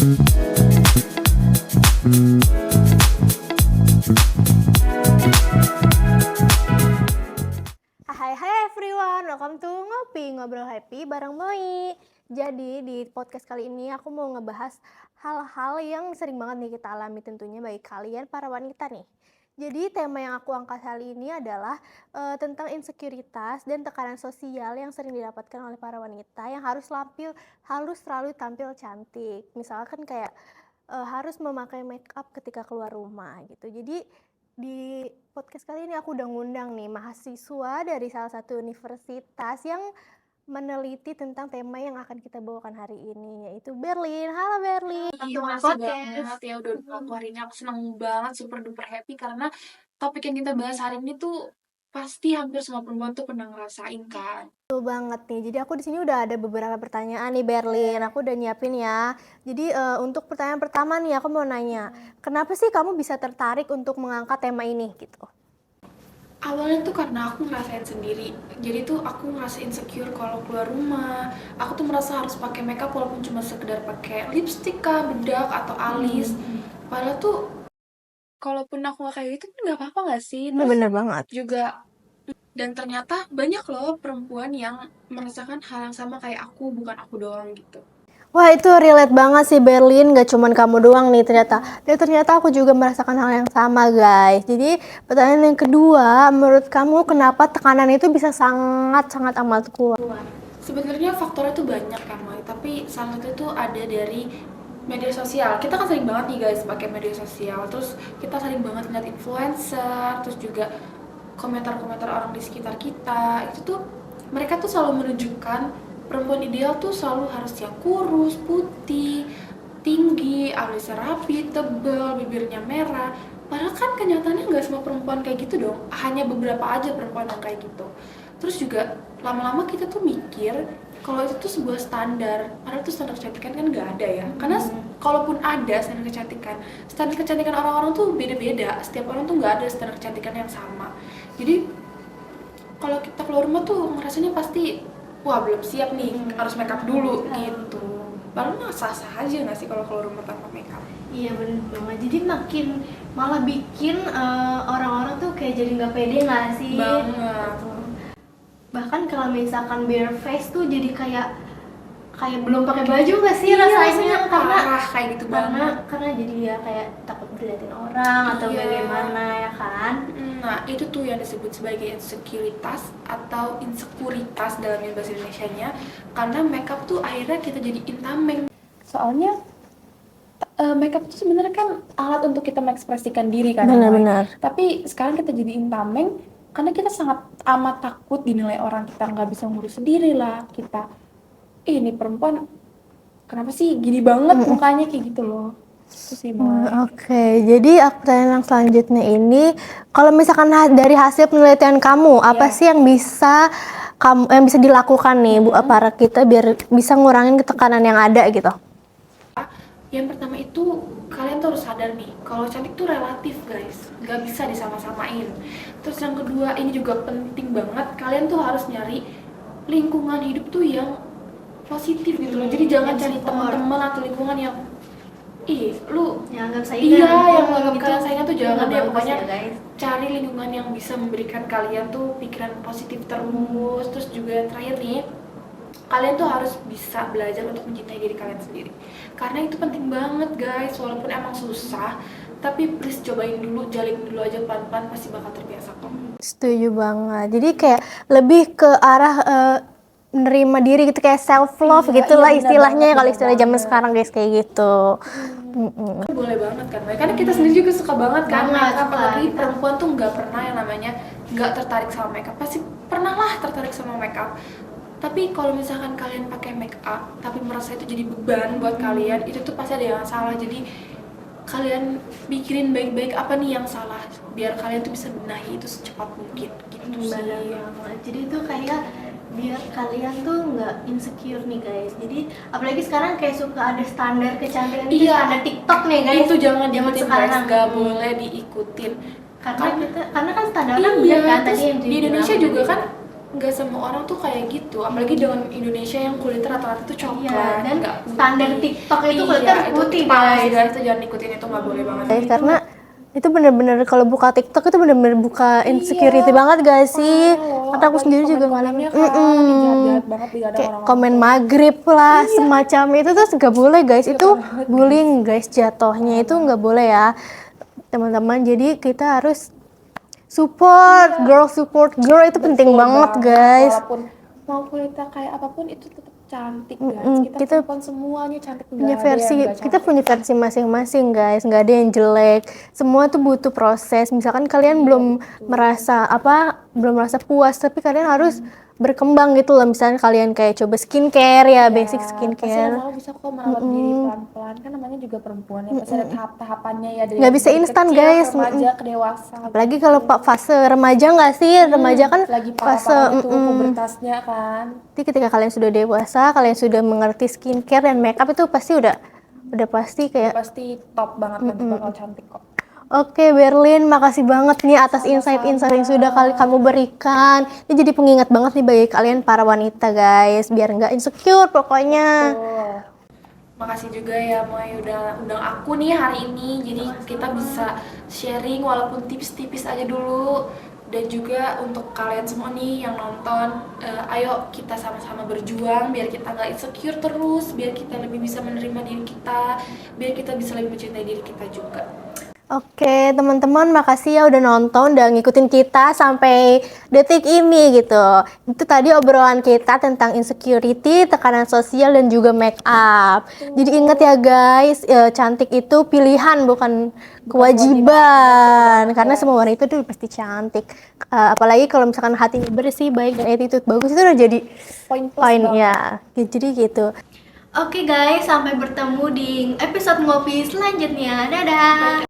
Hai everyone, welcome to Ngobrol Happy bareng Moi. Jadi di podcast kali ini aku mau ngebahas hal-hal yang sering banget nih kita alami tentunya bagi kalian para wanita nih. Jadi tema yang aku angkat kali ini adalah tentang insekuritas dan tekanan sosial yang sering didapatkan oleh para wanita yang harus selalu tampil cantik. Misalkan kayak harus memakai make up ketika keluar rumah gitu. Jadi di podcast kali ini aku udah ngundang nih mahasiswa dari salah satu universitas yang meneliti tentang tema yang akan kita bawakan hari ini, yaitu Berlin. Halo Berlin. Iya, makasih banget ya udah hari ini. Aku seneng banget, super duper happy karena topik yang kita bahas hari ini tuh pasti hampir semua perempuan tuh pernah ngerasain kan. Betul banget nih. Jadi aku di sini udah ada beberapa pertanyaan nih Berlin. Aku udah nyiapin ya. Jadi untuk pertanyaan pertama nih aku mau nanya, kenapa sih kamu bisa tertarik untuk mengangkat tema ini gitu? Awalnya tuh karena aku ngerasain sendiri. Jadi tuh aku ngerasa insecure kalau keluar rumah. Aku tuh merasa harus pakai makeup walaupun cuma sekedar pakai lipstick kah, bedak atau alis. Padahal tuh kalaupun aku nggak kayak gitu nggak apa-apa nggak sih? Terus Bener banget. juga dan ternyata banyak loh perempuan yang merasakan hal yang sama kayak aku, bukan aku doang gitu. Wah itu relate banget sih Berlin, gak cuman kamu doang nih ternyata. Dan ternyata aku juga merasakan hal yang sama guys. Jadi pertanyaan yang kedua, menurut kamu kenapa tekanan itu bisa sangat-sangat amat kuat? Sebenarnya faktornya tuh banyak kan, Mai. Tapi salah satu itu ada dari media sosial. Kita kan sering banget nih guys pakai media sosial. Terus kita sering banget lihat influencer, terus juga komentar-komentar orang di sekitar kita. Itu tuh mereka tuh selalu menunjukkan perempuan ideal tuh selalu harus yang kurus, putih, tinggi, alisnya rapi, tebal, bibirnya merah. Padahal kan kenyataannya nggak semua perempuan kayak gitu dong. Hanya beberapa aja perempuan yang kayak gitu. Terus juga lama-lama kita tuh mikir kalau itu tuh sebuah standar. Padahal tuh standar kecantikan kan nggak ada ya. Karena kalaupun ada standar kecantikan orang-orang tuh beda-beda. Setiap orang tuh nggak ada standar kecantikan yang sama. Jadi kalau kita keluar rumah tuh ngerasanya pasti wah belum siap nih, harus makeup dulu gitu. Padahal mah sah-sah aja nggak sih kalau keluar rumah tanpa makeup? Iya bener banget, jadi malah bikin orang-orang tuh kayak jadi gak pede gak sih? Banget. Bahkan kalau misalkan bare face tuh jadi kayak belum pakai baju gak sih Iya, rasanya? parah kayak gitu banget. Karena jadi ya kayak takut diliatin orang atau Iya. bagaimana ya kan? Nah itu tuh yang disebut sebagai insekuritas atau insekuritas dalam bahasa Indonesianya. Karena makeup tuh akhirnya kita jadiin tameng. Soalnya makeup tuh sebenarnya kan alat untuk kita mengekspresikan diri kan. Benar-benar. Tapi sekarang kita jadiin tameng karena kita sangat amat takut dinilai orang, kita nggak bisa ngurus sendiri lah, kita ini perempuan kenapa sih gini banget mukanya kayak gitu loh. Itu sih Oke, jadi pertanyaan yang selanjutnya ini, kalau misalkan dari hasil penelitian kamu, apa sih yang bisa dilakukan nih Bu para kita biar bisa ngurangin ketekanan yang ada gitu? Yang pertama itu kalian tuh harus sadar nih kalau cantik tuh relatif guys, nggak bisa disama-samain. Terus yang kedua ini juga penting banget, kalian tuh harus nyari lingkungan hidup tuh yang positif gitu loh. Jadi jangan cari teman-teman atau lingkungan yang lu yang anggap saingan. Iya, yang anggap kalian saingan tuh jangan deh. Pokoknya ya, guys. cari lingkungan yang bisa memberikan kalian tuh pikiran positif terus. Terus juga yang terakhir nih, kalian tuh harus bisa belajar untuk mencintai diri kalian sendiri. Karena itu penting banget guys, walaupun emang susah, tapi please cobain dulu, jalin dulu aja pelan-pelan, pasti bakal terbiasa kok. Setuju banget. Jadi kayak lebih ke arah menerima diri gitu, kayak self love gitulah istilahnya ya kalau istilah zaman sekarang guys kayak gitu. Boleh banget kan, karena kita sendiri juga suka banget kan makeup, apalagi suka. perempuan tuh nggak pernah yang namanya nggak tertarik sama makeup, pasti pernah lah tertarik sama makeup. Tapi kalau misalkan kalian pakai makeup tapi merasa itu jadi beban buat kalian, itu tuh pasti ada yang salah. Jadi kalian pikirin baik-baik apa nih yang salah biar kalian tuh bisa benahi itu secepat mungkin gitu sih. Jadi itu kayak biar kalian tuh nggak insecure nih guys. Jadi apalagi sekarang kayak suka ada standar kecantikan itu, standar TikTok nih guys. Itu jangan diikutin guys, nggak Hmm. boleh diikutin. Karena kan standarnya beda kan tadi yang di Indonesia juga kan nggak semua orang tuh kayak gitu, apalagi dengan Indonesia yang kulitnya rata-rata tuh coklat. Iya, dan nggak standar putih. TikTok itu Iya, kulitnya harus putih, parah sih, guys. guys, itu jangan ikutin, itu nggak boleh banget. Guys, karena itu bener-bener kalau buka TikTok itu bener-bener buka insecurity banget gak sih? Karena aku sendiri juga ngalamin. Jahat-jahat banget digadang Kayak orang-orang komen tuh. maghrib lah semacam itu tuh nggak boleh guys, itu bullying guys, jatuhnya itu nggak boleh ya teman-teman. Jadi kita harus support girl itu penting Betul banget guys. Walaupun mau kulitnya kayak apapun itu tetap cantik guys. Kita kita perempuan semuanya cantik, punya nggak ada yang versi, nggak kita cantik. punya versi masing-masing guys, nggak ada yang jelek, semua tuh butuh proses. Misalkan kalian belum merasa puas, tapi kalian harus berkembang gitu loh. Misalnya kalian kayak coba skincare ya, basic Pasti skincare, lama-lama bisa kok merawat diri pelan-pelan, kan namanya juga perempuan ya, pasti ada tahap-tahapannya ya, dari nggak bisa dari instan kecil, guys. remaja ke dewasa. Apalagi kalau fase remaja nggak sih, remaja kan Lagi fase parah-parahnya tuh pubertasnya kan. Jadi ketika kalian sudah dewasa, kalian sudah mengerti skincare dan makeup itu pasti udah pasti kayak Pasti top banget, nanti bakal cantik kok. oke, Berlin, makasih banget nih atas insight-insight yang sudah kamu berikan. Ini jadi pengingat banget nih bagi kalian para wanita guys, biar nggak insecure pokoknya. Makasih juga ya Moy udah undang aku nih hari ini. Jadi kita bisa sharing walaupun tips-tipis aja dulu. Dan juga untuk kalian semua nih yang nonton, ayo kita sama-sama berjuang biar kita nggak insecure terus, biar kita lebih bisa menerima diri kita, biar kita bisa lebih mencintai diri kita juga. Oke, teman-teman, makasih ya udah nonton dan ngikutin kita sampai detik ini gitu. Itu tadi obrolan kita tentang insecurity, tekanan sosial, dan juga make up. Jadi ingat ya guys, cantik itu pilihan bukan kewajiban. Karena semua wanita itu pasti cantik. Apalagi kalau misalkan hatinya bersih, baik, dan attitude bagus, itu udah jadi poin ya. Jadi gitu. Oke guys, sampai bertemu di episode ngopi selanjutnya. Dadah.